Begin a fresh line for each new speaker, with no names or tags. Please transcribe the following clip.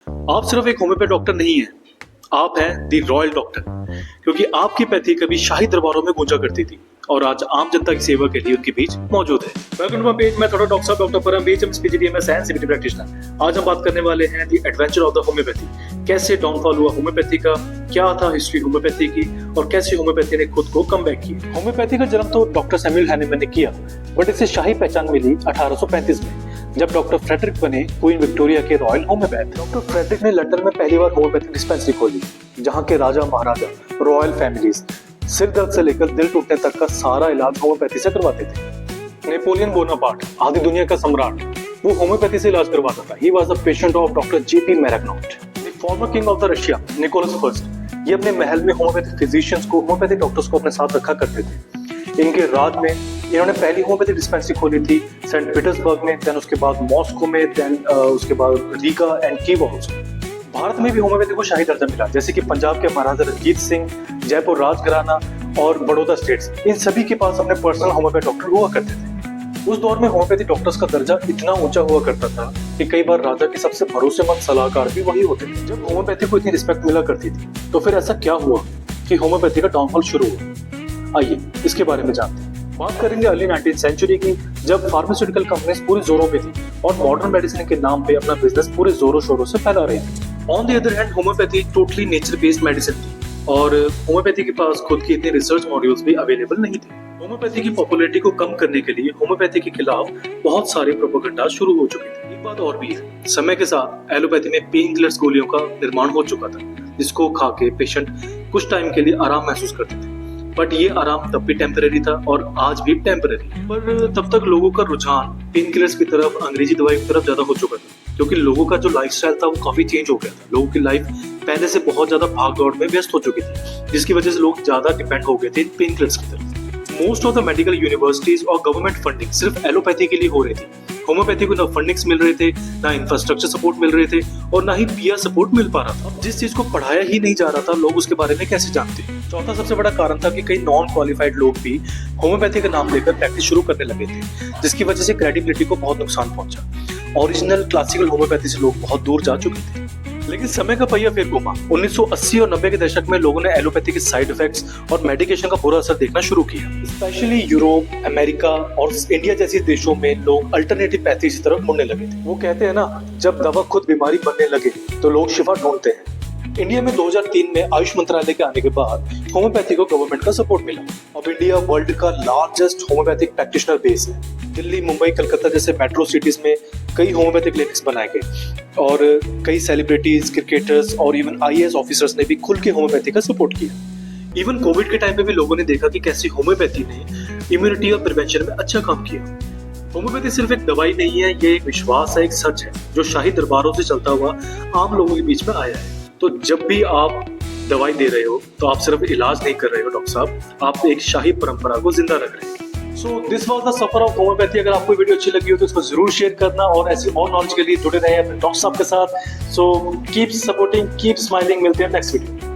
आप सिर्फ एक होम्योपैथ डॉक्टर नहीं है, आप हैं दी रॉयल डॉक्टर, क्योंकि आपकी पैथी कभी शाही दरबारों में गूंजा करती थी और आज आम जनता की सेवा के लिए उनके बीच मौजूद है। Welcome to my page. मैं थोड़ा डॉक्टर साहब doctor Param BHM PGDMS and CBT practitioner. आज हम बात करने वाले हैं the adventure of the homeopathy. कैसे डाउनफॉल हुआ होम्योपैथी का, क्या था हिस्ट्री होम्योपैथी की और कैसे होम्योपैथी ने खुद को कमबैक किया। होम्योपैथी का जन्म तो डॉक्टर सैमुअल हैनीमैन ने किया, बट इसे शाही पहचान मिली 1835 में जब डॉक्टर फ्रेडरिक बने क्वीन विक्टोरिया के रॉयल होम्योपैथ। डॉक्टर फ्रेडरिक ने लंदन में पहली बार होम्योपैथिक डिस्पेंसरी खोली, जहाँ के राजा महाराजा, रॉयल फैमिलीज सिर दर्द से लेकर दिल टूटने तक का सारा इलाज होम्योपैथी से करवाते थे। नेपोलियन बोनापार्ट, आधी दुनिया का सम्राट, वो होम्योपैथी से इलाज करवाता था। He was a patient of doctor JP Maragnot. The former king of the Russia Nicholas first, ये अपने महल में होम्योपैथिक फिजिशियंस को, होम्योपैथिक डॉक्टर्स को अपने साथ रखा करते थे। इनके राज में इन्होंने पहली होम्योपैथिक डिस्पेंसरी खोली थी सेंट पीटर्सबर्ग में, देन उसके बाद मॉस्को में, देन उसके बाद Riga and Kyiv also. Bharat में भी होम्योपैथी को शाही दर्जा मिला, जैसे कि पंजाब के महाराजा रंजीत सिंह, जयपुर राजघराना और बड़ौदा स्टेट्स, इन सभी के पास अपने पर्सनल होम्योपैथ डॉक्टर हुआ करते थे। उस दौर में होम्योपैथी डॉक्टर्स का दर्जा इतना ऊंचा हुआ करता था कि कई बार राजा के सबसे भरोसेमंद सलाहकार भी वही होते थे। जब होम्योपैथी को इतनी रिस्पेक्ट मिला करती थी, तो फिर ऐसा क्या हुआ कि होम्योपैथी का डाउनफॉल शुरू हुआ। आइए इसके बारे में जानते हैं। बात करेंगे अर्ली 19th सेंचुरी की, जब फार्मास्यूटिकल कंपनीज पूरे जोरों पे थी और मॉडर्न मेडिसिन के नाम पे अपना बिजनेस पूरे जोरों शोरों से फैला रही थी। On the other hand homeopathy totally nature based medicine थी और होम्योपैथी के पास खुद की इतने रिसर्च मॉड्यूल्स भी अवेलेबल नहीं थे। होम्योपैथी की पॉपुलैरिटी को कम करने के लिए होम्योपैथी के खिलाफ बहुत सारे प्रोपेगेंडा शुरू हो चुके थे। एक बात और भी है, समय के साथ एलोपैथी में पेन किलर्स गोलियों का निर्माण हो चुका था, जिसको खा के पेशेंट कुछ टाइम के लिए आराम महसूस करते थे। बट ये आराम तब भी टेम्पररी था और आज भी टेम्पररी। पर तब तक लोगों का रुझान पेन किलर्स की तरफ, अंग्रेजी दवाई की तरफ ज्यादा हो चुका था, क्योंकि लोगों का जो लाइफस्टाइल था वो काफी चेंज हो गया था। लोगों की लाइफ पहले से बहुत ज्यादा भाग दौड़ में व्यस्त हो चुकी थी, जिसकी वजह से लोग ज्यादा डिपेंड हो गए थे पेन किलर्स की तरफ। Most of the medical universities और गवर्नमेंट फंडिंग सिर्फ एलोपैथी के लिए हो रही थी। होम्योपैथी को ना फंडिंग्स मिल रहे थे, ना इंफ्रास्ट्रक्चर सपोर्ट मिल रहे थे और ना ही पीआर सपोर्ट मिल पा रहा था। अब जिस चीज को पढ़ाया ही नहीं जा रहा था, लोग उसके बारे में कैसे जानते। चौथा सबसे बड़ा कारण था कि कई नॉन क्वालिफाइड लोग भी होम्योपैथी का नाम लेकर प्रैक्टिस शुरू करने लगे थे, जिसकी वजह से क्रेडिबिलिटी को बहुत नुकसान पहुंचा। ओरिजिनल क्लासिकल होम्योपैथी से लोग बहुत दूर जा चुके थे। लेकिन समय का पहिया फिर घूमा। 1980 और 90 के दशक में लोगों ने एलोपैथी के साइड इफेक्ट्स और मेडिकेशन का बुरा असर देखना शुरू किया। स्पेशली यूरोप, अमेरिका और इंडिया जैसे देशों में लोग अल्टरनेटिव पैथीज की तरफ मुड़ने लगे थे। वो कहते हैं ना, जब दवा खुद बीमारी बनने लगे तो लोग शिफा ढूंढते हैं। इंडिया में 2003 में आयुष मंत्रालय के आने के बाद होम्योपैथी को गवर्नमेंट का सपोर्ट मिला। अब इंडिया वर्ल्ड का लार्जेस्ट होम्योपैथिक प्रैक्टिशनर बेस है। दिल्ली, मुंबई, कलकत्ता जैसे मेट्रो सिटीज में कई होम्योपैथिक क्लिनिक्स बनाए गए और कई सेलिब्रिटीज, क्रिकेटर्स और इवन आईएएस ऑफिसर्स ने भी खुल के होम्योपैथी का सपोर्ट किया। इवन कोविड के टाइम पे भी लोगों ने देखा कि कैसे होम्योपैथी ने इम्यूनिटी और प्रिवेंशन में अच्छा काम किया। होम्योपैथी सिर्फ एक दवाई नहीं है, ये एक विश्वास है, एक सच है जो शाही दरबारों से चलता हुआ आम लोगों के बीच में आया है। तो जब भी आप दवाई दे रहे हो तो आप सिर्फ इलाज नहीं कर रहे हो डॉक्टर साहब, आप एक शाही परंपरा को जिंदा रख रहे हो। So this was the suffer of homeopathy. अगर आपको वीडियो अच्छी लगी हो तो इसको जरूर शेयर करना और ऐसी और नॉलेज के लिए जुड़े रहे अपने डॉक्टर साहब के साथ। So keep supporting, keep smiling. मिलते हैं नेक्स्ट वीडियो।